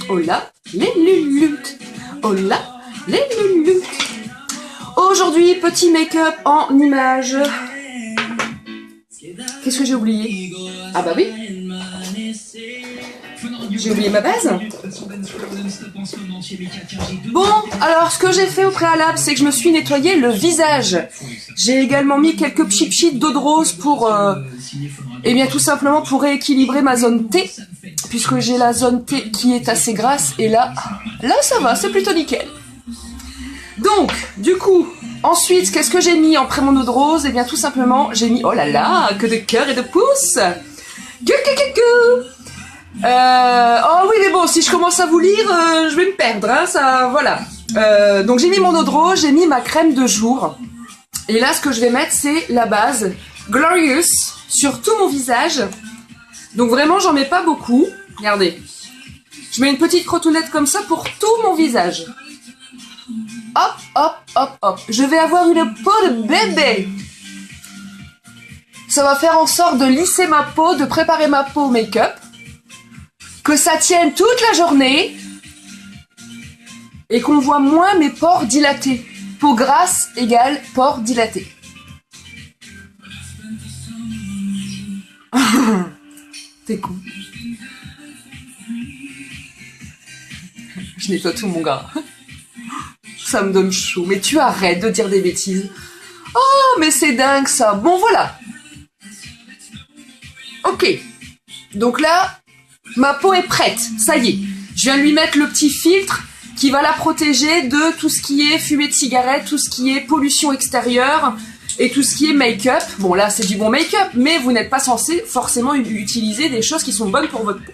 Oh là, les lulutes. Oh là, les lulutes. Aujourd'hui, petit make-up en images. Qu'est-ce que j'ai oublié? Ah bah oui. J'ai oublié ma base. Bon, alors ce que j'ai fait au préalable, c'est que je me suis nettoyé le visage. J'ai également mis quelques pchit d'eau de rose pour, eh bien tout simplement pour rééquilibrer ma zone T, puisque j'ai la zone T qui est assez grasse, et là ça va, c'est plutôt nickel. Donc, du coup, ensuite, qu'est-ce que j'ai mis après mon eau de rose? Eh bien tout simplement, j'ai mis, oh là là, que de cœur et de pouces. Oh oui, mais bon, si je commence à vous lire, je vais me perdre, hein, ça, voilà. Donc j'ai mis mon eau de rose, j'ai mis ma crème de jour. Et là, ce que je vais mettre, c'est la base Glorious sur tout mon visage. Donc vraiment, j'en mets pas beaucoup. Regardez. Je mets une petite crotounette comme ça pour tout mon visage. Hop, hop, hop, hop. Je vais avoir une peau de bébé. Ça va faire en sorte de lisser ma peau, de préparer ma peau au make-up. Que ça tienne toute la journée. Et qu'on voit moins mes pores dilatés. Peau grasse égale pores dilatés. T'es con. Je nettoie tout mon gars. Ça me donne chaud. Mais tu arrêtes de dire des bêtises. Oh, mais c'est dingue ça. Bon, voilà. Ok. Donc là, ma peau est prête. Ça y est. Je viens de lui mettre le petit filtre qui va la protéger de tout ce qui est fumée de cigarette, tout ce qui est pollution extérieure et tout ce qui est make-up. Bon, là, c'est du bon make-up, mais vous n'êtes pas censé forcément utiliser des choses qui sont bonnes pour votre peau.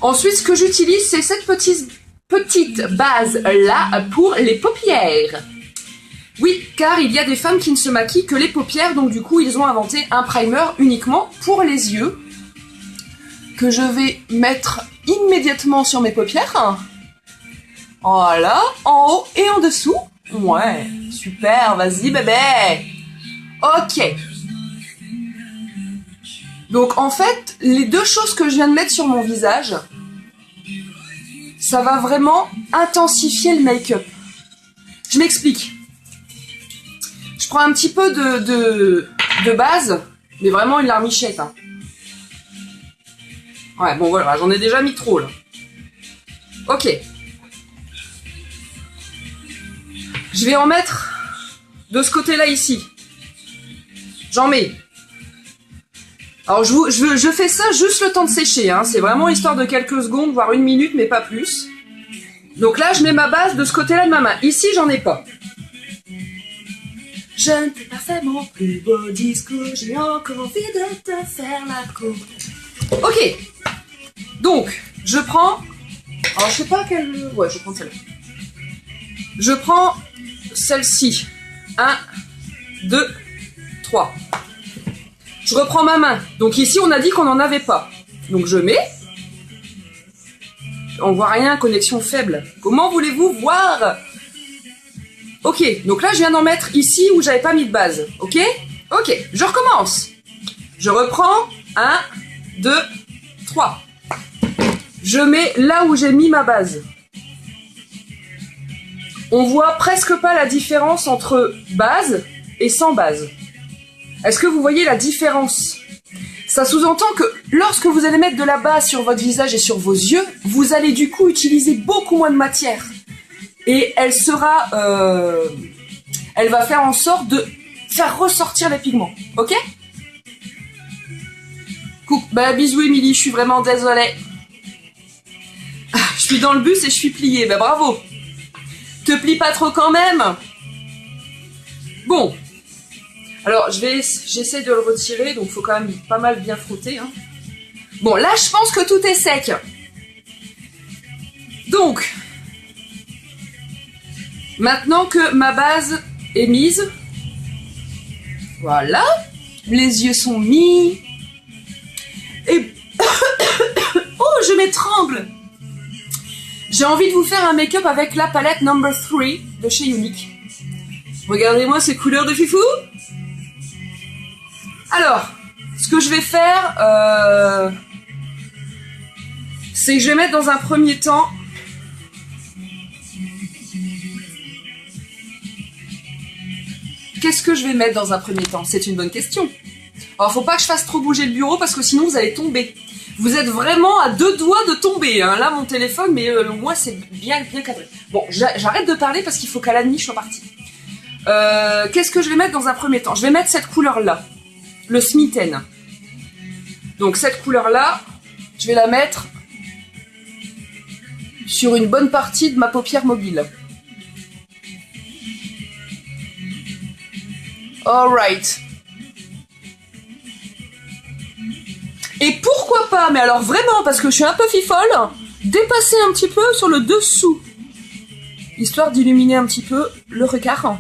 Ensuite, ce que j'utilise, c'est cette petite base-là pour les paupières. Oui, car il y a des femmes qui ne se maquillent que les paupières, donc du coup, ils ont inventé un primer uniquement pour les yeux que je vais mettre immédiatement sur mes paupières. Voilà, en haut et en dessous. Ouais, super, vas-y bébé. Ok. Donc en fait, les deux choses que je viens de mettre sur mon visage, ça va vraiment intensifier le make-up. Je m'explique. Je prends un petit peu de base, mais vraiment une larmichette. Hein. Ouais, bon voilà, j'en ai déjà mis trop là. Ok. Je vais en mettre de ce côté-là ici. J'en mets. Alors je fais ça juste le temps de sécher. Hein. C'est vraiment histoire de quelques secondes, voire une minute, mais pas plus. Donc là, je mets ma base de ce côté-là de ma main. Ici, j'en ai pas. Je ne peux pas faire mon plus beau discours. J'ai encore envie de te faire la cour. Ok. Donc, je prends... Alors, je sais pas quelle... Ouais, je vais prendre celle-là. Je prends celle-ci. 1, 2, 3. Je reprends ma main. Donc ici, on a dit qu'on n'en avait pas. Donc je mets. On voit rien, connexion faible. Comment voulez-vous voir? Ok, donc là, je viens d'en mettre ici où j'avais pas mis de base. Ok? Ok, je recommence. Je reprends. 1, 2, 3. Je mets là où j'ai mis ma base. On voit presque pas la différence entre base et sans base. Est-ce que vous voyez la différence? Ça sous-entend que lorsque vous allez mettre de la base sur votre visage et sur vos yeux, vous allez du coup utiliser beaucoup moins de matière. Et elle sera... elle va faire en sorte de faire ressortir les pigments. Ok? Coucou. Bah bisous Émilie, je suis vraiment désolée. Je suis dans le bus et je suis pliée. Bah bravo. Te plie pas trop quand même. Bon. Alors, j'essaie de le retirer, donc il faut quand même pas mal bien frotter. Hein. Bon, là, je pense que tout est sec. Donc, maintenant que ma base est mise, voilà, les yeux sont mis, et... oh, je m'étrangle. J'ai envie de vous faire un make-up avec la palette Number 3 de chez Unique. Regardez-moi ces couleurs de fifou. Alors, ce que je vais faire, c'est que je vais mettre dans un premier temps qu'est-ce que je vais mettre dans un premier temps? C'est une bonne question. Alors, faut pas que je fasse trop bouger le bureau parce que sinon vous allez tomber. Vous êtes vraiment à 2 doigts de tomber. Hein. Là, mon téléphone, mais moi, c'est bien cadré. Bon, j'arrête de parler parce qu'il faut qu'à la nuit, je sois partie. Qu'est-ce que je vais mettre dans un premier temps? Je vais mettre cette couleur-là, le Smitten. Donc, cette couleur-là, je vais la mettre sur une bonne partie de ma paupière mobile. Alright. Et pourquoi pas, mais alors vraiment, parce que je suis un peu fifole, dépasser un petit peu sur le dessous, histoire d'illuminer un petit peu le regard.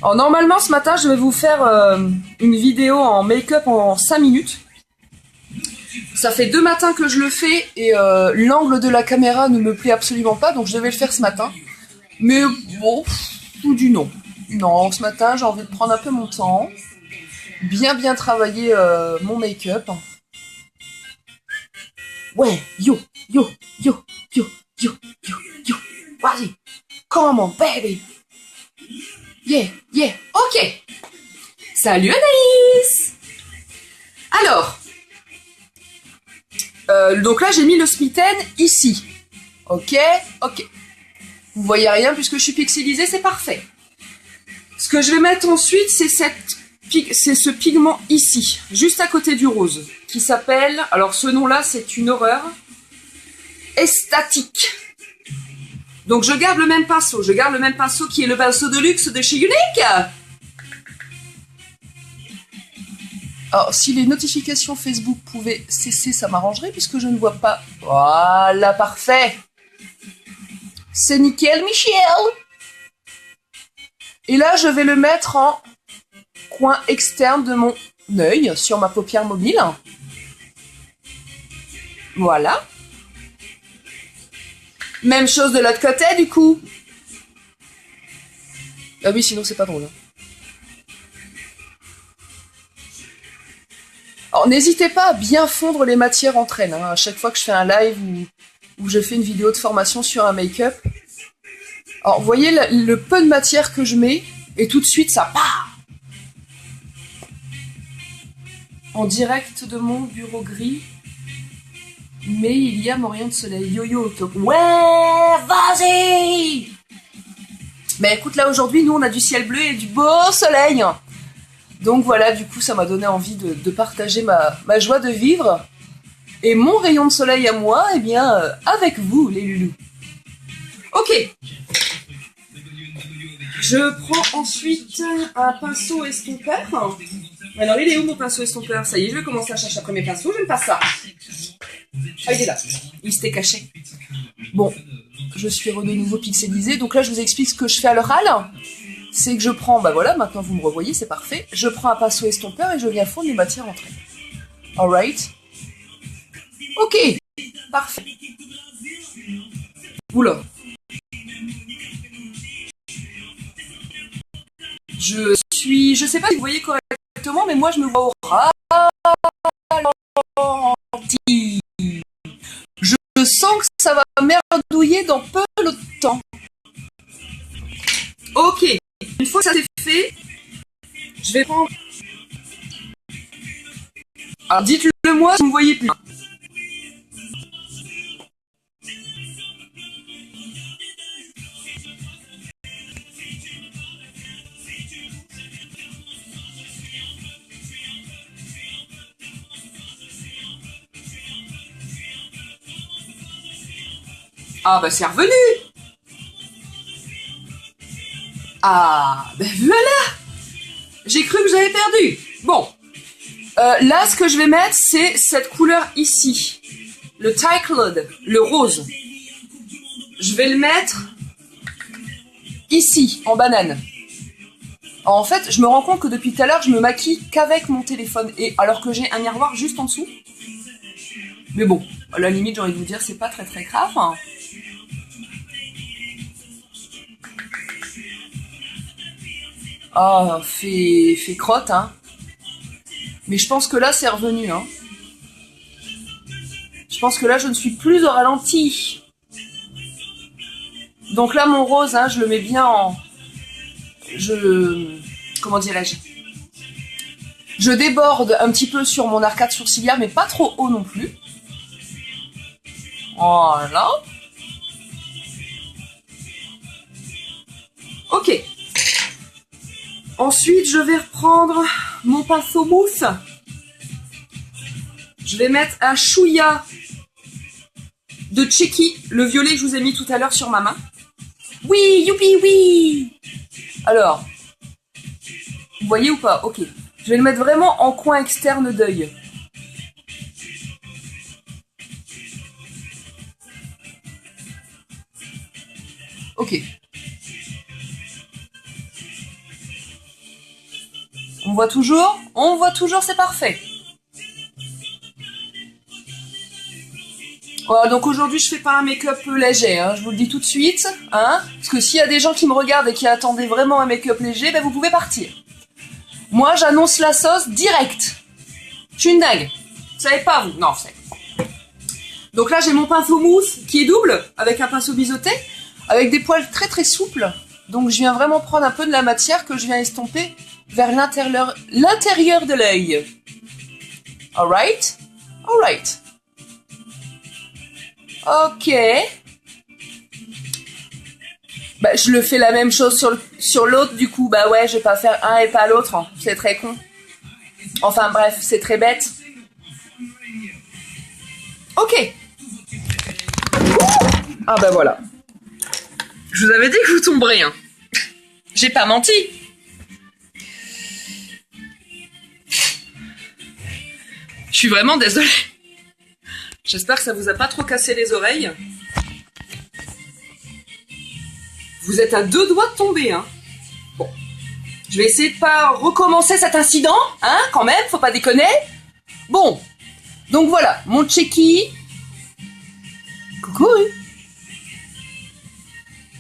Alors normalement, ce matin, je vais vous faire une vidéo en make-up en 5 minutes. Ça fait 2 matins que je le fais et l'angle de la caméra ne me plaît absolument pas, donc je devais le faire ce matin. Mais bon, tout du non. Non, ce matin, j'ai envie de prendre un peu mon temps. Bien travailler mon make-up. Ouais, yo. Vas-y, come on, baby. Yeah, ok. Salut Anaïs. Alors, donc là, j'ai mis le Smitten ici. Ok. Vous voyez rien puisque je suis pixelisée, c'est parfait. Ce que je vais mettre ensuite, c'est ce pigment ici, juste à côté du rose, qui s'appelle, alors ce nom-là, c'est une horreur, Estatique. Donc je garde le même pinceau, qui est le pinceau de luxe de chez Unique. Alors, si les notifications Facebook pouvaient cesser, ça m'arrangerait, puisque je ne vois pas. Voilà, parfait. C'est nickel, Michel. Et là, je vais le mettre en coin externe de mon œil, sur ma paupière mobile. Voilà. Même chose de l'autre côté, du coup. Ah oui, sinon c'est pas drôle. Alors, n'hésitez pas à bien fondre les matières entre elles. Hein, à chaque fois que je fais un live ou je fais une vidéo de formation sur un make-up. Alors, vous voyez le peu de matière que je mets, et tout de suite, ça part en direct de mon bureau gris. Mais il y a mon rayon de soleil. Yo, top. Ouais, vas-y. Mais écoute, là, aujourd'hui, nous, on a du ciel bleu et du beau soleil. Donc voilà, du coup, ça m'a donné envie de partager ma joie de vivre. Et mon rayon de soleil à moi, eh bien, avec vous, les loulous. Ok. Je prends ensuite un pinceau estompeur. Alors, il est où mon pinceau estompeur? Ça y est, je vais commencer à chercher après mes pinceaux. J'aime pas ça. Ah, il est là. Il s'était caché. Bon, je suis de nouveau pixelisée. Donc là, je vous explique ce que je fais à l'oral. C'est que je prends, bah voilà, maintenant vous me revoyez, c'est parfait. Je prends un pinceau estompeur et je viens fondre les matières entre elles. Alright. Ok. Parfait. Oula. Je sais pas si vous voyez correctement, mais moi je me vois au ralenti. Je sens que ça va merdouiller dans peu de temps. Ok. Une fois que ça c'est fait, je vais prendre... Alors dites-le moi si vous me voyez plus. Ah bah c'est revenu. Ah ben voilà. J'ai cru que j'avais perdu. Bon. Là ce que je vais mettre c'est cette couleur ici. Le Ticled, le rose. Je vais le mettre ici, en banane. Alors, en fait, je me rends compte que depuis tout à l'heure, je me maquille qu'avec mon téléphone. Et alors que j'ai un miroir juste en dessous. Mais bon, à la limite, j'ai envie de vous dire, c'est pas très très grave. Ah, fait crotte, hein. Mais je pense que là, c'est revenu, hein. Je pense que là, je ne suis plus au ralenti. Donc là, mon rose, hein, je le mets bien en... Comment dirais-je? Je déborde un petit peu sur mon arcade sourcilière, mais pas trop haut non plus. Voilà. Ok. Ensuite, je vais reprendre mon pinceau mousse. Je vais mettre un chouïa de Tchéki, le violet que je vous ai mis tout à l'heure sur ma main. Oui, youpi, oui. Alors, vous voyez ou pas? Ok. Je vais le mettre vraiment en coin externe d'œil. Ok. On voit toujours? On voit toujours, c'est parfait. Voilà, donc aujourd'hui, je fais pas un make-up léger, hein, je vous le dis tout de suite. Hein, parce que s'il y a des gens qui me regardent et qui attendaient vraiment un make-up léger, ben vous pouvez partir. Moi, j'annonce la sauce direct. Je suis une dingue. Vous savez pas, vous? Non, vous savez. Donc là, j'ai mon pinceau mousse qui est double, avec un pinceau biseauté, avec des poils très très souples. Donc je viens vraiment prendre un peu de la matière que je viens estomper vers l'intérieur de l'œil. Alright? Alright. Ok. Bah, je le fais la même chose sur l'autre, du coup. Bah ouais, je vais pas faire un et pas l'autre. C'est très con. Enfin bref, c'est très bête. Ok. Ah bah voilà. Je vous avais dit que vous tomberez, hein. J'ai pas menti. Je suis vraiment désolée. J'espère que ça vous a pas trop cassé les oreilles. Vous êtes à 2 doigts de tomber, hein. Bon. Je vais essayer de pas recommencer cet incident, hein, quand même, faut pas déconner. Bon. Donc voilà, mon Tchéki. Coucou.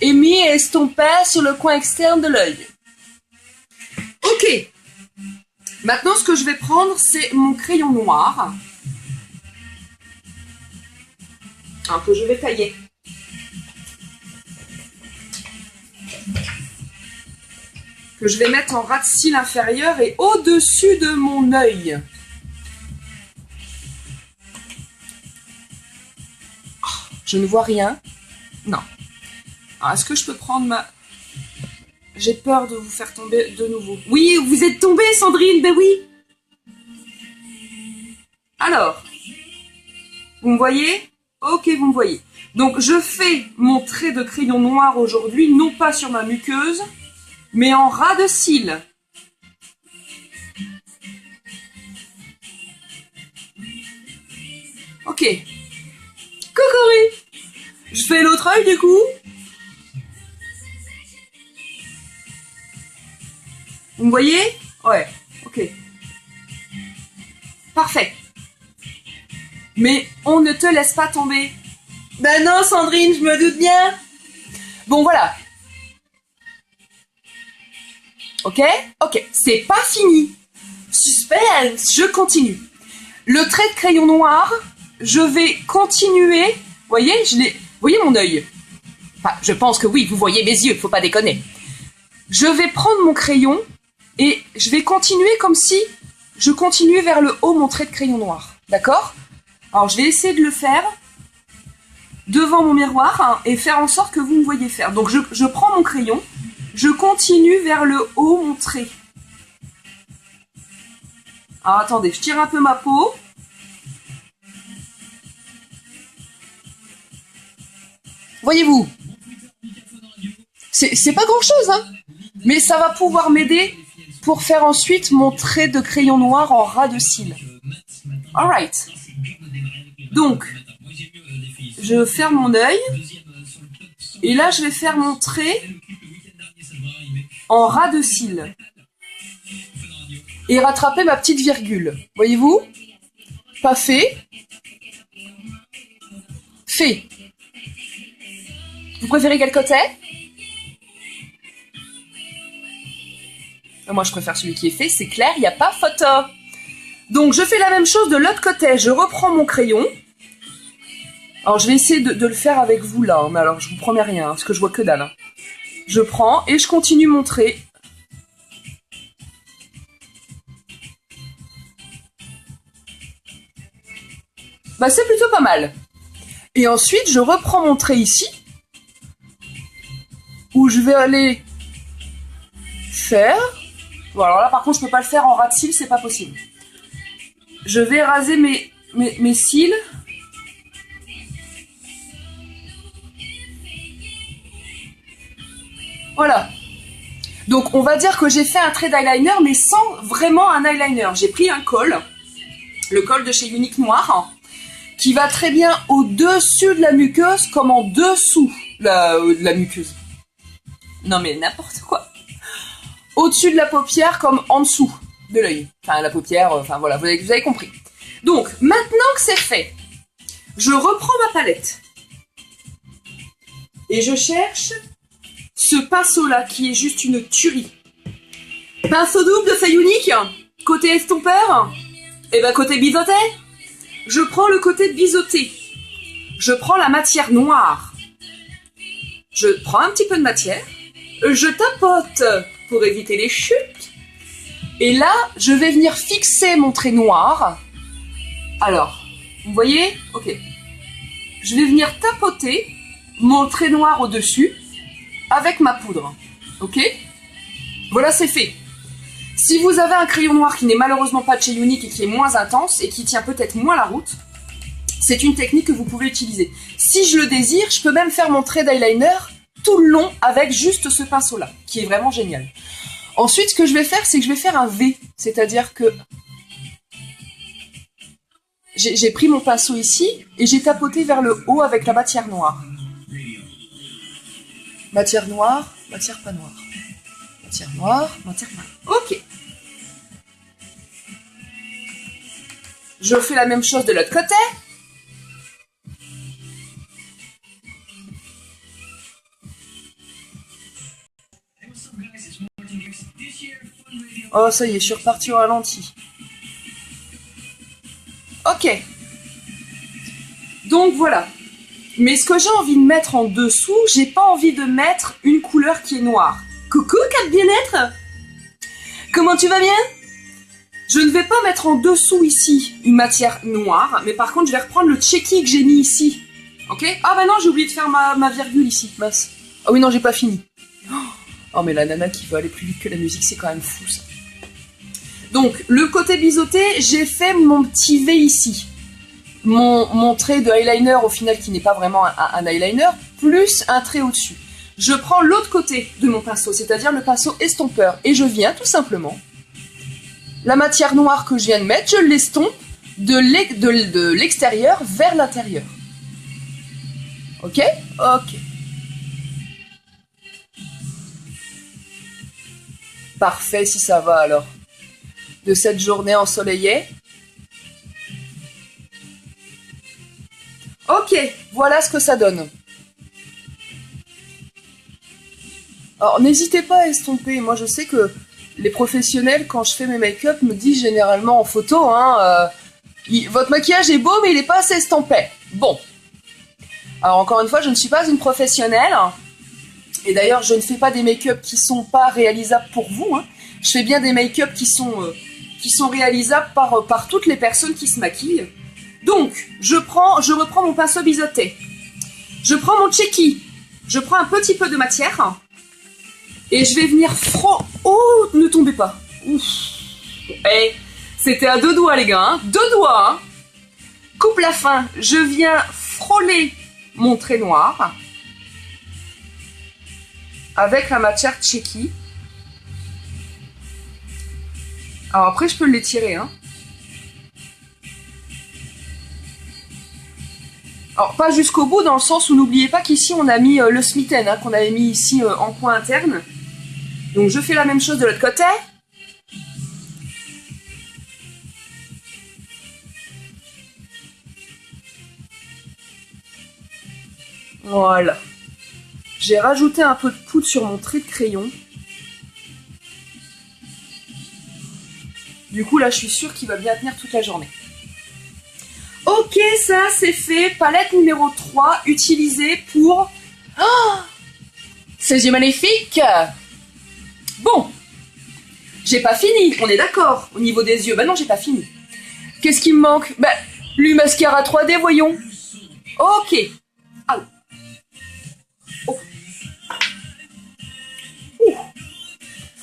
Est mis et estompé sur le coin externe de l'œil. Ok. Maintenant, ce que je vais prendre, c'est mon crayon noir. Hein, que je vais tailler. Que je vais mettre en ras de cils inférieur et au-dessus de mon œil. Oh, je ne vois rien. Non. Alors, est-ce que je peux prendre ma... J'ai peur de vous faire tomber de nouveau. Oui, vous êtes tombée, Sandrine, ben oui. Alors, vous me voyez? Ok, vous me voyez. Donc, je fais mon trait de crayon noir aujourd'hui, non pas sur ma muqueuse, mais en ras de cils. Ok. Coucou. Je fais l'autre œil, du coup. Vous me voyez? Ouais, ok. Parfait. Mais on ne te laisse pas tomber. Ben non, Sandrine, je me doute bien. Bon, voilà. Ok? Ok, c'est pas fini. Suspense, je continue. Le trait de crayon noir, je vais continuer. Vous voyez, vous voyez mon œil? Enfin, je pense que oui, vous voyez mes yeux, faut pas déconner. Je vais prendre mon crayon et je vais continuer comme si je continuais vers le haut mon trait de crayon noir. D'accord? Alors, je vais essayer de le faire devant mon miroir, hein, et faire en sorte que vous me voyez faire. Donc, je prends mon crayon, je continue vers le haut mon trait. Alors, attendez, je tire un peu ma peau. Voyez-vous? C'est pas grand-chose, hein, mais ça va pouvoir m'aider pour faire ensuite mon trait de crayon noir en ras de cils. Alright. Donc, je ferme mon œil. Et là, je vais faire mon trait en ras de cils. Et rattraper ma petite virgule. Voyez-vous? Pas fait. Fait. Vous préférez quel côté? Moi, je préfère celui qui est fait, c'est clair, il n'y a pas photo. Donc, je fais la même chose de l'autre côté. Je reprends mon crayon. Alors, je vais essayer de le faire avec vous, là. Mais alors, je vous promets rien, parce que je vois que dalle. Hein. Je prends et je continue mon trait. Bah, c'est plutôt pas mal. Et ensuite, je reprends mon trait ici. Où je vais aller faire... Bon, alors là, par contre, je peux pas le faire en ras de cils, c'est pas possible. Je vais raser mes cils. Voilà. Donc, on va dire que j'ai fait un trait d'eyeliner, mais sans vraiment un eyeliner. J'ai pris un col, le col de chez Unique Noir, qui va très bien au-dessus de la muqueuse comme en dessous de la muqueuse. Non, mais n'importe quoi. Au-dessus de la paupière comme en dessous de l'œil. Enfin, la paupière, enfin voilà, vous avez compris. Donc, maintenant que c'est fait, je reprends ma palette. Et je cherche ce pinceau-là qui est juste une tuerie. Pinceau double de feuille unique, côté estompeur, et ben côté biseauté. Je prends le côté biseauté. Je prends la matière noire. Je prends un petit peu de matière. Je tapote pour éviter les chutes. Et là, je vais venir fixer mon trait noir. Alors, vous voyez? Ok. Je vais venir tapoter mon trait noir au-dessus avec ma poudre. Ok? Voilà, c'est fait. Si vous avez un crayon noir qui n'est malheureusement pas de chez Unique et qui est moins intense et qui tient peut-être moins la route, c'est une technique que vous pouvez utiliser. Si je le désire, je peux même faire mon trait d'eyeliner tout le long avec juste ce pinceau-là, qui est vraiment génial. Ensuite, ce que je vais faire, c'est que je vais faire un V, c'est-à-dire que j'ai pris mon pinceau ici et j'ai tapoté vers le haut avec la matière noire. Matière noire, matière pas noire. Matière noire, matière pas noire. Ok. Je fais la même chose de l'autre côté. Oh, ça y est, je suis reparti au ralenti. Ok. Donc voilà. Mais ce que j'ai envie de mettre en dessous, j'ai pas envie de mettre une couleur qui est noire. Coucou, Cap Bien-être. Comment tu vas bien? Je ne vais pas mettre en dessous ici une matière noire, mais par contre, je vais reprendre le checky que j'ai mis ici. Ok? Ah bah non, j'ai oublié de faire ma virgule ici. Mince. Ah oui, non, j'ai pas fini. Oh, mais la nana qui veut aller plus vite que la musique, c'est quand même fou, ça. Donc, le côté biseauté, j'ai fait mon petit V ici. Mon trait de eyeliner, au final, qui n'est pas vraiment un eyeliner, plus un trait au-dessus. Je prends l'autre côté de mon pinceau, c'est-à-dire le pinceau estompeur, et je viens, tout simplement, la matière noire que je viens de mettre, je l'estompe de l'extérieur vers l'intérieur. Ok? Ok. Parfait, si ça va, alors. De cette journée ensoleillée. Ok, voilà ce que ça donne. Alors, n'hésitez pas à estomper. Moi, je sais que les professionnels, quand je fais mes make-up, me disent généralement en photo, hein, votre maquillage est beau, mais il n'est pas assez estampé. Bon. Alors, encore une fois, je ne suis pas une professionnelle. Et d'ailleurs, je ne fais pas des make-up qui sont pas réalisables pour vous. Hein. Je fais bien des make-up qui sont réalisables par toutes les personnes qui se maquillent. Donc, je reprends mon pinceau biseauté. Je prends mon checky. Je prends un petit peu de matière. Et je vais venir Oh, ne tombez pas. Ouf. Hey, c'était à 2 doigts, les gars. Hein. 2 doigts. Hein. Coupe la fin. Je viens frôler mon trait noir avec la matière checky. Alors après, je peux l'étirer. Hein. Alors, pas jusqu'au bout, dans le sens où n'oubliez pas qu'ici, on a mis le smitten, hein, qu'on avait mis ici en coin interne. Donc, je fais la même chose de l'autre côté. Voilà. J'ai rajouté un peu de poudre sur mon trait de crayon. Du coup, là, je suis sûre qu'il va bien tenir toute la journée. Ok, ça, c'est fait. Palette numéro 3, utilisée pour... Oh, ces yeux magnifiques. Bon, j'ai pas fini, on est d'accord, au niveau des yeux. Bah non, j'ai pas fini. Qu'est-ce qui me manque? Bah, le mascara 3D, voyons. Ok. Ah. Oh.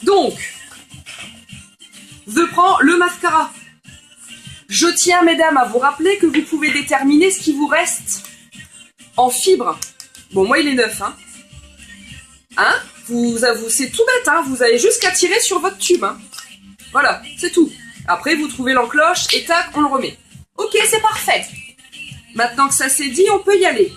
Donc, je prends le mascara. Je tiens, mesdames, à vous rappeler que vous pouvez déterminer ce qui vous reste en fibre. Bon, moi, il est neuf, hein. Hein? C'est tout bête, hein. Vous avez juste qu'à tirer sur votre tube, hein. Voilà, c'est tout. Après, vous trouvez l'encloche et tac, on le remet. Ok, c'est parfait. Maintenant que ça c'est dit, on peut y aller.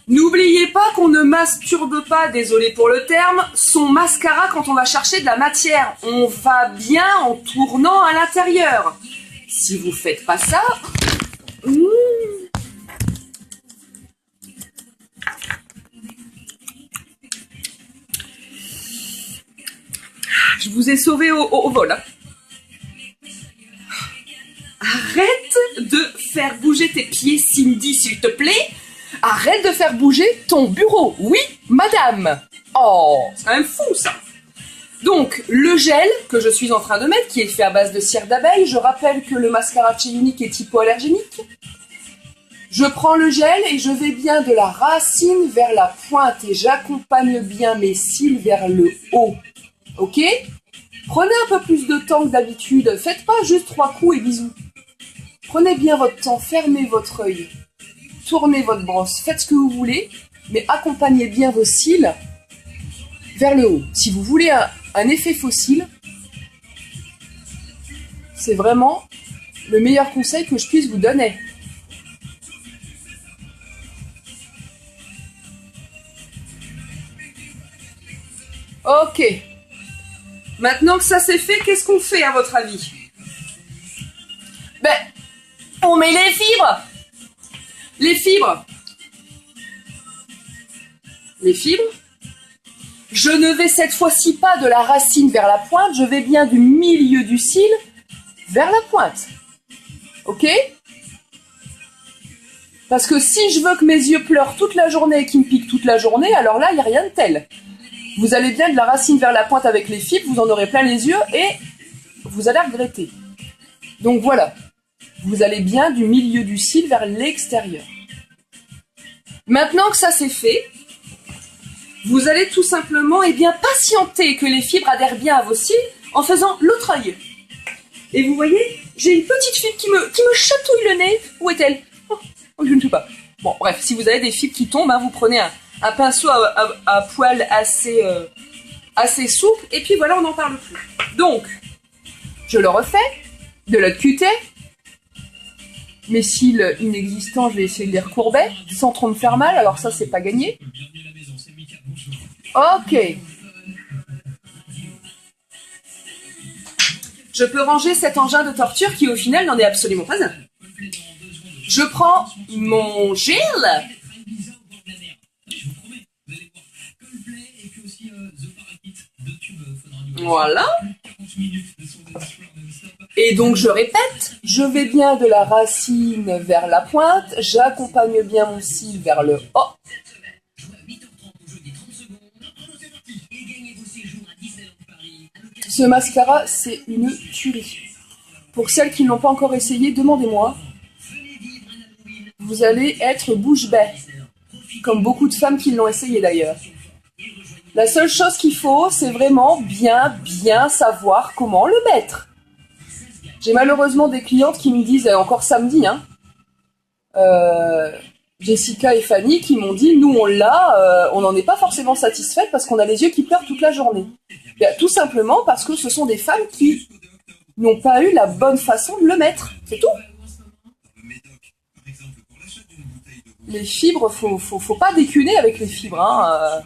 N'oubliez pas qu'on ne masturbe pas, désolé pour le terme, son mascara quand on va chercher de la matière. On va bien en tournant à l'intérieur. Si vous faites pas ça... Je vous ai sauvé au vol. Hein. Arrête de faire bouger tes pieds, Cindy, s'il te plaît. Arrête de faire bouger ton bureau. Oui, madame. Oh, c'est quand même fou, ça. Donc, le gel que je suis en train de mettre, qui est fait à base de cire d'abeille. Je rappelle que le mascara chez Unique est hypoallergénique. Je prends le gel et je vais bien de la racine vers la pointe. Et j'accompagne bien mes cils vers le haut. Ok? Prenez un peu plus de temps que d'habitude. Faites pas juste 3 coups et bisous. Prenez bien votre temps, fermez votre œil. Tournez votre brosse, faites ce que vous voulez, mais accompagnez bien vos cils vers le haut. Si vous voulez un effet fossile, c'est vraiment le meilleur conseil que je puisse vous donner. Ok. Maintenant que ça c'est fait, qu'est-ce qu'on fait à votre avis? Ben, on met les fibres. Les fibres. Les fibres. Je ne vais cette fois-ci pas de la racine vers la pointe, je vais bien du milieu du cil vers la pointe. Ok? Parce que si je veux que mes yeux pleurent toute la journée et qu'ils me piquent toute la journée, alors là, il n'y a rien de tel. Vous allez bien de la racine vers la pointe avec les fibres, vous en aurez plein les yeux et vous allez regretter. Donc voilà, vous allez bien du milieu du cil vers l'extérieur. Maintenant que ça c'est fait, vous allez tout simplement patienter que les fibres adhèrent bien à vos cils en faisant l'autre œil. Et vous voyez, j'ai une petite fibre qui me chatouille le nez. Où est-elle? Oh, je ne sais pas. Bon, bref, si vous avez des fibres qui tombent, hein, vous prenez un pinceau à poil assez souple, et puis voilà, on n'en parle plus. Donc, je le refais, de l'autre côté. Mes cils inexistants, je vais essayer de les recourber, sans trop me faire mal, alors ça, c'est pas gagné. Ok. Je peux ranger cet engin de torture qui, au final, n'en est absolument pas un. Je prends mon gel. Voilà. Et donc je répète, je vais bien de la racine vers la pointe, j'accompagne bien mon cil vers le haut. Ce mascara, c'est une tuerie. Pour celles qui ne l'ont pas encore essayé, demandez-moi. Vous allez être bouche bée, comme beaucoup de femmes qui l'ont essayé d'ailleurs. La seule chose qu'il faut, c'est vraiment bien savoir comment le mettre. J'ai malheureusement des clientes qui me disent, encore samedi, hein, Jessica et Fanny, qui m'ont dit, nous on l'a, on n'en est pas forcément satisfaite parce qu'on a les yeux qui pleurent toute la journée. Bien, tout simplement parce que ce sont des femmes qui n'ont pas eu la bonne façon de le mettre, c'est tout. Les fibres, faut pas décuner avec les fibres, hein.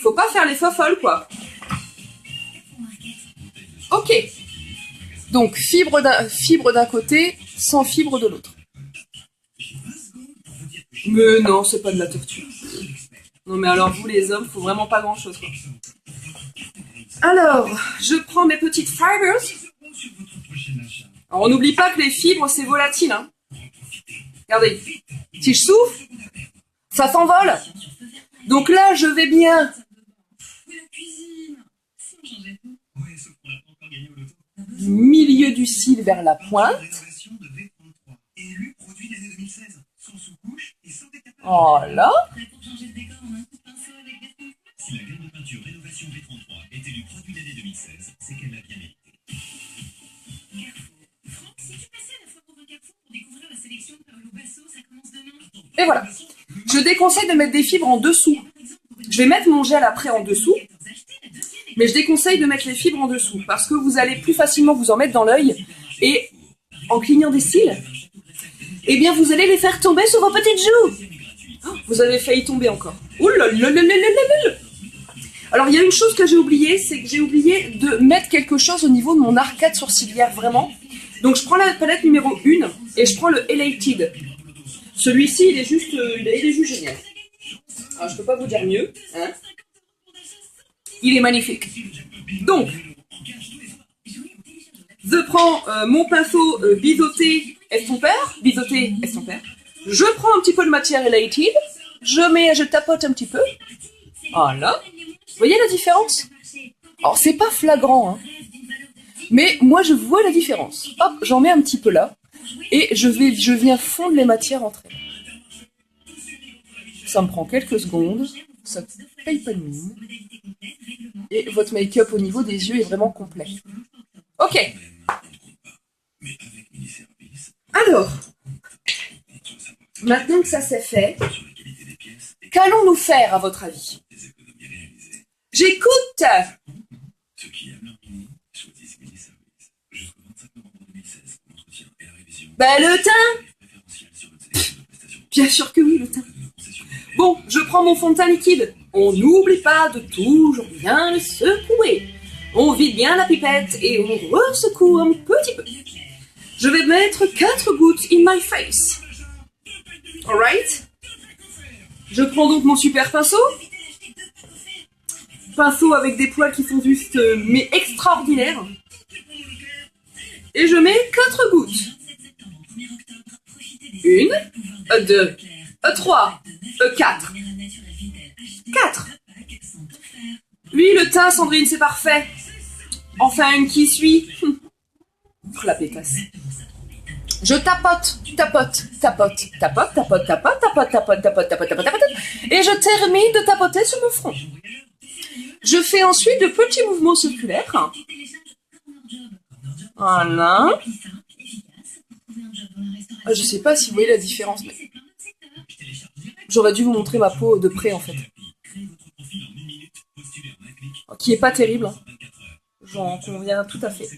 Faut pas faire les folles, quoi. Ok. Donc, fibre d'un côté, sans fibre de l'autre. Mais non, c'est pas de la torture. Non, mais alors, vous, les hommes, faut vraiment pas grand-chose, quoi. Alors, je prends mes petites fibers. Alors, on n'oublie pas que les fibres, c'est volatile. Hein. Regardez, si je souffle, ça s'envole. Donc là, je vais bien du milieu du cil vers la pointe. Voilà. Si la gamme de peinture Rénovation V33 est élue produit de l'année 2016, c'est qu'elle l'a bien mérité. Franck, si tu passais à la foire au Carrefour pour découvrir la sélection de Paolo Basso, ça commence demain. Et voilà. Je déconseille de mettre des fibres en dessous. Je vais mettre mon gel après en dessous, mais je déconseille de mettre les fibres en dessous parce que vous allez plus facilement vous en mettre dans l'œil et en clignant des cils, eh bien vous allez les faire tomber sur vos petites joues. Oh, vous avez failli tomber encore. Ouh là là là là là là là. Alors il y a une chose que j'ai oubliée, c'est que j'ai oublié de mettre quelque chose au niveau de mon arcade sourcilière, vraiment. Donc je prends la palette numéro 1 et je prends le Elated. Celui-ci, il est juste génial. Alors, je peux pas vous dire mieux. Hein. Il est magnifique. Donc, je prends mon pinceau biseauté estompeur. Je prends un petit peu de matière Elated. Je tapote un petit peu. Voilà. Vous voyez la différence? Alors, c'est pas flagrant, hein. Mais moi, je vois la différence. Hop, j'en mets un petit peu là. Et je viens fondre les matières entre elles. Ça me prend quelques secondes. Ça paye pas de mine. Et votre make-up au niveau des yeux est vraiment complet. Ok. Alors, maintenant que ça c'est fait, qu'allons-nous faire à votre avis? J'écoute. Bah le teint. Bien sûr que oui, le teint. Bon, je prends mon fond de teint liquide. On n'oublie pas de toujours bien le secouer. On vide bien la pipette et on ressecoue un petit peu. Je vais mettre 4 gouttes in my face. Alright? Je prends donc mon super pinceau. Pinceau avec des poils qui sont juste mais extraordinaires. Et je mets 4 gouttes. 1, 2, 3, 4. 4. Oui, le teint, Sandrine, c'est parfait. Enfin, une qui suit. La pétasse. Je tapote. Et je termine de tapoter sur mon front. Je fais ensuite de petits mouvements circulaires. Voilà. Je sais pas si vous voyez la différence, mais j'aurais dû vous montrer ma peau de près en fait. Qui est pas terrible. Hein. J'en conviens tout à fait.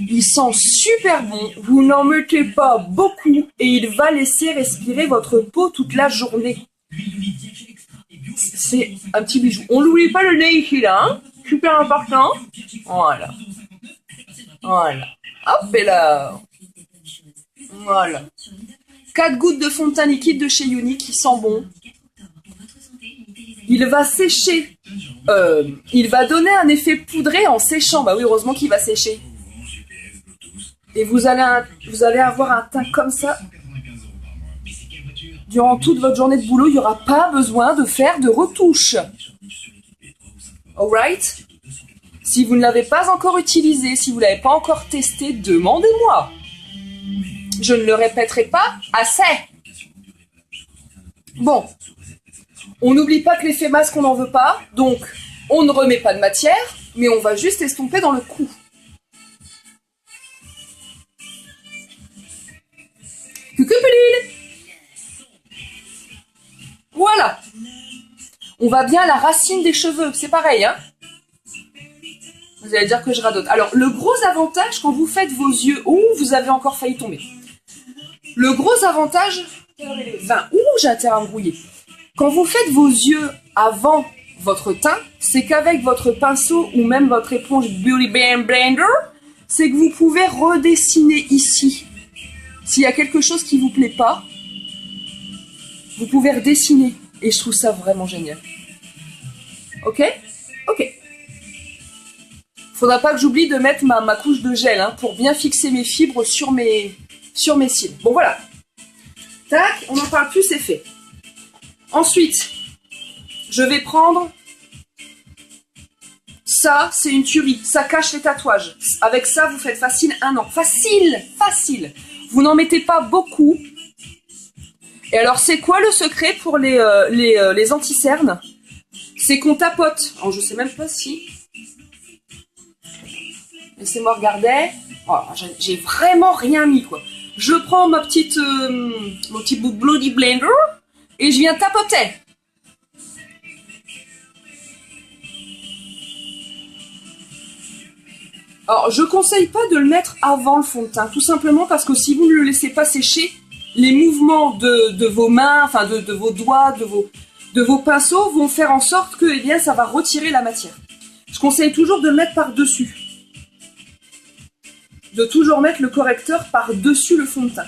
Il sent super bon, vous n'en mettez pas beaucoup et il va laisser respirer votre peau toute la journée. C'est un petit bijou. On n'oublie pas le nez ici là, hein. Super important. Voilà. Voilà. Hop et là. Voilà. 4 gouttes de fond de teint liquide de chez Uni qui sent bon. Il va sécher. Il va donner un effet poudré en séchant. Bah oui, heureusement qu'il va sécher. Et vous allez avoir un teint comme ça. Durant toute votre journée de boulot, il n'y aura pas besoin de faire de retouches. Alright? Si vous ne l'avez pas encore utilisé, si vous ne l'avez pas encore testé, demandez-moi. Je ne le répéterai pas assez. Bon. On n'oublie pas que l'effet masque, on n'en veut pas. Donc, on ne remet pas de matière, mais on va juste estomper dans le cou. Cucupeline. Voilà. On va bien à la racine des cheveux. C'est pareil, hein. Vous allez dire que je radote. Alors, le gros avantage quand vous faites vos yeux... Ouh, vous avez encore failli tomber. Le gros avantage... 20. Ouh, j'ai intérêt à me brouiller. Quand vous faites vos yeux avant votre teint, c'est qu'avec votre pinceau ou même votre éponge Beauty Blender, c'est que vous pouvez redessiner ici. S'il y a quelque chose qui vous plaît pas, vous pouvez redessiner. Et je trouve ça vraiment génial. Ok? Ok. Faudra pas que j'oublie de mettre ma couche de gel hein, pour bien fixer mes fibres sur mes cils. Bon voilà. Tac, on n'en parle plus, c'est fait. Ensuite, je vais prendre... Ça, c'est une tuerie. Ça cache les tatouages. Avec ça, vous faites facile 1 an. Facile, facile. Vous n'en mettez pas beaucoup. Et alors, c'est quoi le secret pour les anti-cernes? C'est qu'on tapote. Alors, je sais même pas si... Laissez-moi regarder. Oh, j'ai vraiment rien mis, quoi. Je prends mon petit Bloody Blender et je viens tapoter. Alors, je conseille pas de le mettre avant le fond de teint, tout simplement parce que si vous ne le laissez pas sécher, les mouvements de vos mains, enfin de vos doigts, de vos pinceaux vont faire en sorte que, eh bien, ça va retirer la matière. Je conseille toujours de le mettre par-dessus. De toujours mettre le correcteur par-dessus le fond de teint.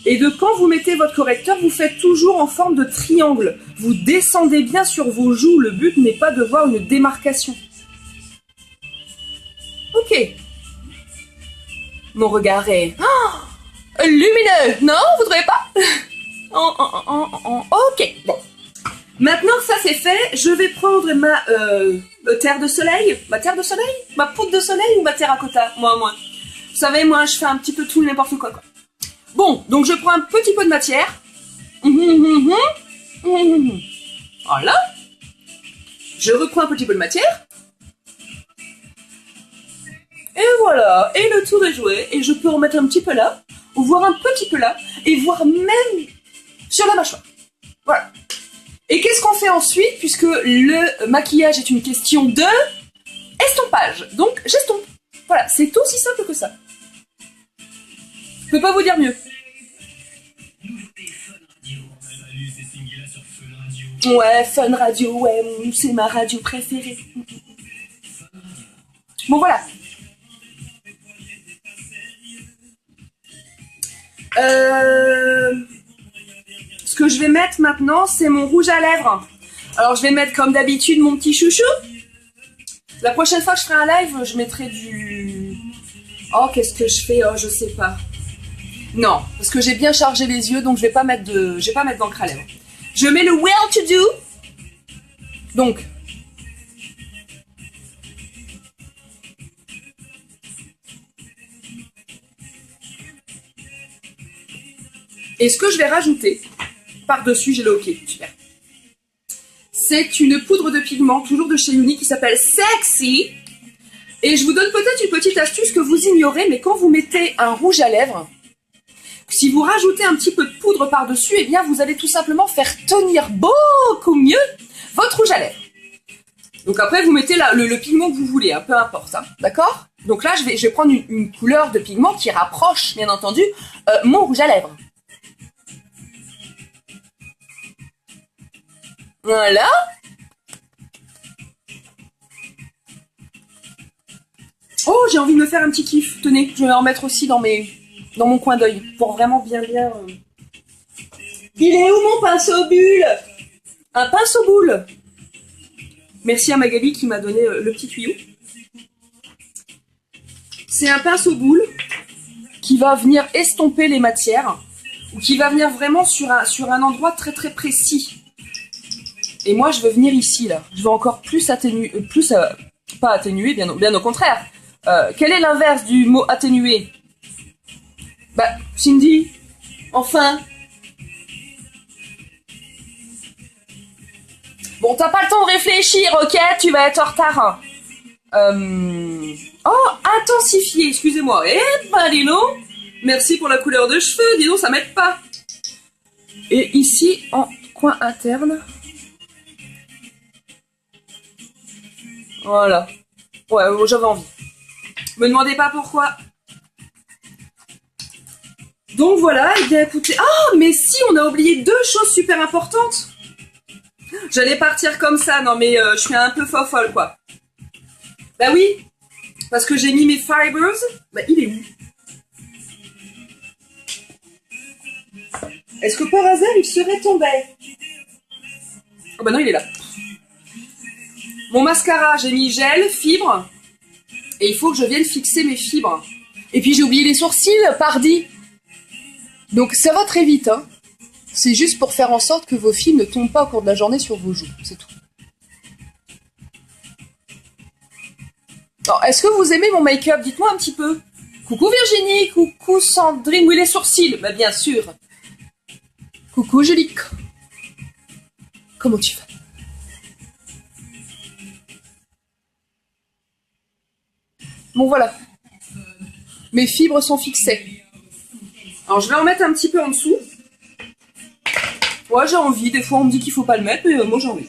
Et de quand vous mettez votre correcteur, vous faites toujours en forme de triangle. Vous descendez bien sur vos joues, le but n'est pas de voir une démarcation. Ok. Mon regard est... Oh, lumineux. Non, vous trouvez pas? Ok, bon. Maintenant que ça c'est fait, je vais prendre ma terre de soleil. Ma terre de soleil? Ma poudre de soleil ou ma terracotta? Moi. Vous savez, moi, je fais un petit peu tout n'importe quoi. Bon, donc je prends un petit peu de matière. Voilà. Je reprends un petit peu de matière. Et voilà. Et le tour est joué. Et je peux en mettre un petit peu là, ou voir un petit peu là, et voir même sur la mâchoire. Voilà. Et qu'est-ce qu'on fait ensuite, puisque le maquillage est une question de estompage. Donc, j'estompe. Voilà, c'est aussi simple que ça. Je peux pas vous dire mieux. Ouais, Fun Radio, ouais, c'est ma radio préférée. Bon, voilà. Ce que je vais mettre maintenant, c'est mon rouge à lèvres. Alors, je vais mettre comme d'habitude mon petit chouchou. La prochaine fois que je ferai un live, je mettrai du... Oh, qu'est-ce que je fais? Oh, je sais pas. Non, parce que j'ai bien chargé les yeux, donc je vais pas mettre d'encre à lèvres. Je mets le Well To Do. Donc... Et ce que je vais rajouter, par-dessus, j'ai le OK, super. C'est une poudre de pigment, toujours de chez Uni, qui s'appelle Sexy. Et je vous donne peut-être une petite astuce que vous ignorez, mais quand vous mettez un rouge à lèvres, si vous rajoutez un petit peu de poudre par-dessus, eh bien, vous allez tout simplement faire tenir beaucoup mieux votre rouge à lèvres. Donc après, vous mettez le pigment que vous voulez, hein, peu importe, hein, d'accord? Donc là, je vais prendre une couleur de pigment qui rapproche, bien entendu, mon rouge à lèvres. Voilà. Oh, j'ai envie de me faire un petit kiff. Tenez, je vais en mettre aussi dans mon coin d'œil pour vraiment bien... Il est où mon pinceau bulle? Un pinceau boule. Merci à Magali qui m'a donné le petit tuyau. C'est un pinceau boule qui va venir estomper les matières ou qui va venir vraiment sur un endroit très très précis. Et moi, je veux venir ici, là. Je veux encore plus atténuer, pas atténuer, bien au contraire. Quel est l'inverse du mot atténuer? Bah, Cindy, enfin. Bon, t'as pas le temps de réfléchir, ok? Tu vas être en retard. Oh, intensifier, excusez-moi. Eh ben, dis donc. Merci pour la couleur de cheveux, dis donc, ça m'aide pas. Et ici, en coin interne... Voilà. Ouais, j'avais envie. Me demandez pas pourquoi. Donc voilà, et bien écoutez... Ah, mais si, on a oublié 2 choses super importantes. J'allais partir comme ça, non mais je suis un peu folle, quoi. Bah oui, parce que j'ai mis mes fibers. Bah, il est où? Est-ce que par hasard, il serait tombé? Oh bah non, il est là. Mon mascara, j'ai mis gel, fibre. Et il faut que je vienne fixer mes fibres. Et puis j'ai oublié les sourcils, pardi. Donc ça va très vite, hein. C'est juste pour faire en sorte que vos fils ne tombent pas au cours de la journée sur vos joues, c'est tout. Alors, est-ce que vous aimez mon make-up? Dites-moi un petit peu. Coucou Virginie, coucou Sandrine, oui les sourcils, bah bien sûr. Coucou Angélique. Comment tu vas? Bon voilà. Mes fibres sont fixées. Alors je vais en mettre un petit peu en dessous. Ouais, j'ai envie, des fois on me dit qu'il faut pas le mettre, mais moi j'ai envie.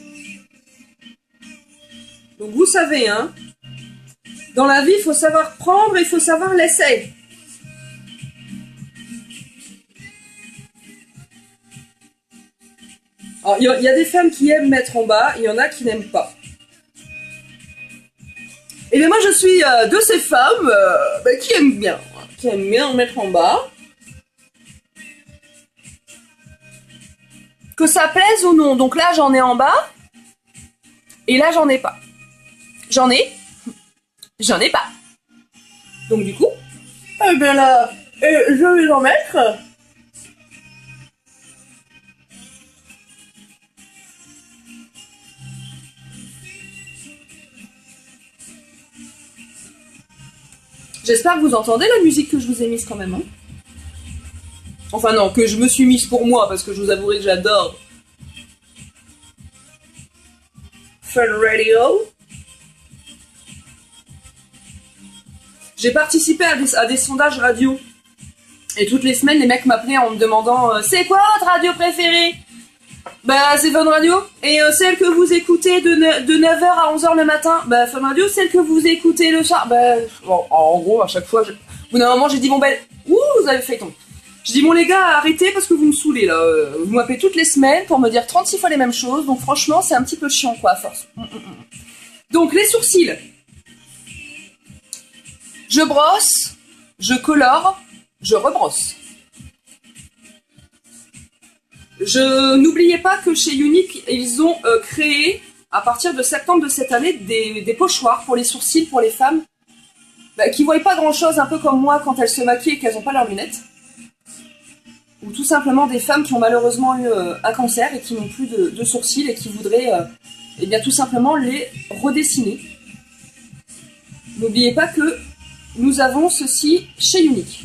Donc vous savez, hein, dans la vie, il faut savoir prendre et il faut savoir laisser. Alors, il y a des femmes qui aiment mettre en bas, il y en a qui n'aiment pas. Et bien moi je suis de ces femmes qui aiment bien mettre en bas. Que ça plaise ou non. Donc là j'en ai en bas. Et là j'en ai pas. J'en ai pas. Donc du coup, eh bien là, je vais en mettre. J'espère que vous entendez la musique que je vous ai mise quand même. Hein, enfin non, que je me suis mise pour moi, parce que je vous avouerai que j'adore Fun Radio. J'ai participé à des sondages radio. Et toutes les semaines, les mecs m'appelaient en me demandant c'est quoi votre radio préférée? Bah c'est Fun Radio. Et celle que vous écoutez de 9h à 11h le matin, bah Fun Radio. Celle que vous écoutez le soir, bah bon, en gros à chaque fois, au bout d'un moment j'ai dit bon ben, vous avez fait ton. Je dis bon les gars, arrêtez parce que vous me saoulez là. Vous m'appelez toutes les semaines pour me dire 36 fois les mêmes choses, donc franchement c'est un petit peu chiant quoi à force. Donc les sourcils. Je brosse, je colore, je rebrosse. N'oubliez pas que chez Unique, ils ont créé, à partir de septembre de cette année, des pochoirs pour les sourcils, pour les femmes, qui ne voient pas grand-chose, un peu comme moi, quand elles se maquillent et qu'elles n'ont pas leurs lunettes. Ou tout simplement des femmes qui ont malheureusement eu un cancer et qui n'ont plus de sourcils et qui voudraient eh bien, tout simplement les redessiner. N'oubliez pas que nous avons ceci chez Unique.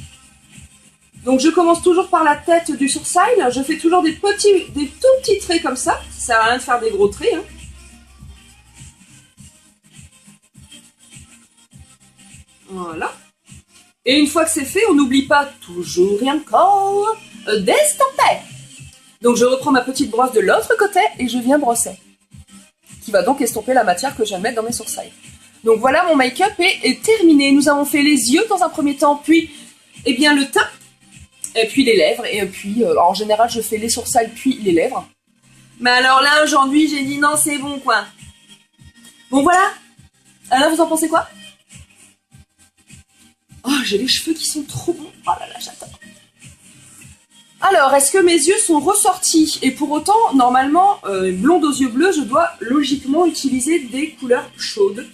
Donc je commence toujours par la tête du sourcil, je fais toujours des tout petits traits comme ça, ça sert à rien de faire des gros traits. Hein. Voilà. Et une fois que c'est fait, on n'oublie pas toujours et encore d'estomper. Donc je reprends ma petite brosse de l'autre côté et je viens brosser. Qui va donc estomper la matière que je viens de mettre dans mes sourcils. Donc voilà, mon make-up est terminé. Nous avons fait les yeux dans un premier temps, puis eh bien, le teint. Et puis les lèvres, et puis en général je fais les sourcils puis les lèvres. Mais alors là aujourd'hui j'ai dit non c'est bon quoi. Bon voilà. Alors vous en pensez quoi? Oh j'ai les cheveux qui sont trop bons. Oh là là j'adore. Alors est-ce que mes yeux sont ressortis? Et pour autant normalement blonde aux yeux bleus je dois logiquement utiliser des couleurs chaudes.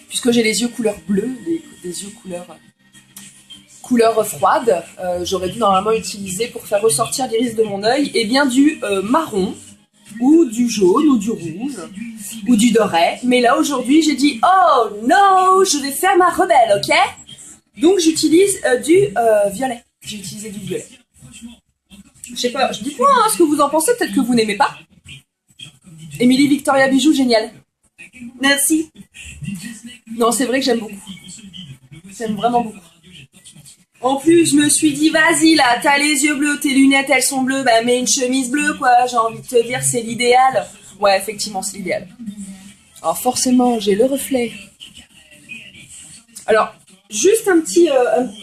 Puisque j'ai les yeux couleur bleue, des yeux couleur froide, j'aurais dû normalement utiliser pour faire ressortir l'iris de mon œil, et bien du marron, ou du jaune, ou du rouge, ou du doré. Mais là aujourd'hui j'ai dit oh non, je vais faire ma rebelle, ok? Donc j'utilise du violet. J'ai utilisé du violet. Je sais pas, dites-moi hein, ce que vous en pensez, peut-être que vous n'aimez pas. Émilie Victoria Bijoux, génial. Merci. Non, c'est vrai que j'aime beaucoup. J'aime vraiment beaucoup. En plus, je me suis dit, vas-y là, t'as les yeux bleus, tes lunettes elles sont bleues, bah mets une chemise bleue quoi, j'ai envie de te dire, c'est l'idéal. Ouais, effectivement, c'est l'idéal. Alors forcément, j'ai le reflet. Alors, juste un petit...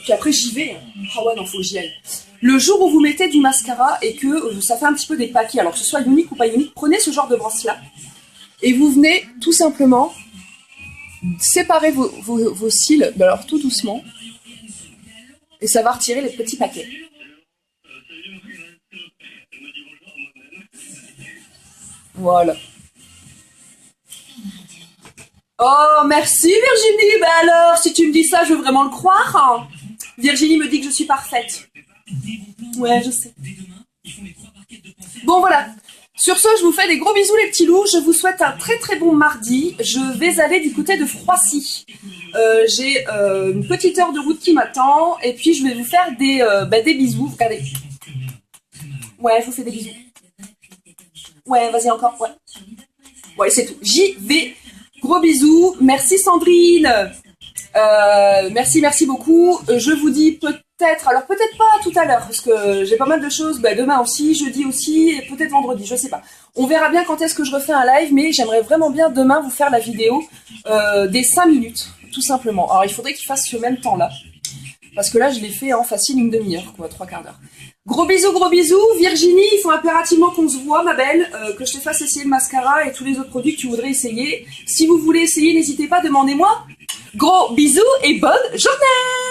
puis après j'y vais. Ah ouais, non, faut que j'y aille. Le jour où vous mettez du mascara et que ça fait un petit peu des paquets, alors que ce soit unique ou pas unique, prenez ce genre de brosse-là. Et vous venez tout simplement séparer vos cils, alors tout doucement. Et ça va retirer les petits paquets. Voilà. Oh, merci Virginie. Ben alors, si tu me dis ça, je veux vraiment le croire. Hein. Virginie me dit que je suis parfaite. Ouais, je sais. Bon, voilà. Sur ce, je vous fais des gros bisous les petits loups. Je vous souhaite un très très bon mardi. Je vais aller du côté de Froissy. J'ai une petite heure de route qui m'attend. Et puis, je vais vous faire des bisous. Regardez. Ouais, je vous fais des bisous. Ouais, vas-y encore. Ouais, ouais, c'est tout. J'y vais. Gros bisous. Merci Sandrine. Merci beaucoup. Je vous dis peut-être, alors peut-être pas tout à l'heure, parce que j'ai pas mal de choses, demain aussi, jeudi aussi, et peut-être vendredi, je sais pas. On verra bien quand est-ce que je refais un live, mais j'aimerais vraiment bien demain vous faire la vidéo des 5 minutes, tout simplement. Alors il faudrait qu'il fasse ce même temps-là, parce que là je l'ai fait en facile une demi-heure, quoi, 3/4 d'heure. Gros bisous, Virginie, il faut impérativement qu'on se voit, ma belle, que je te fasse essayer le mascara et tous les autres produits que tu voudrais essayer. Si vous voulez essayer, n'hésitez pas, demandez-moi. Gros bisous et bonne journée!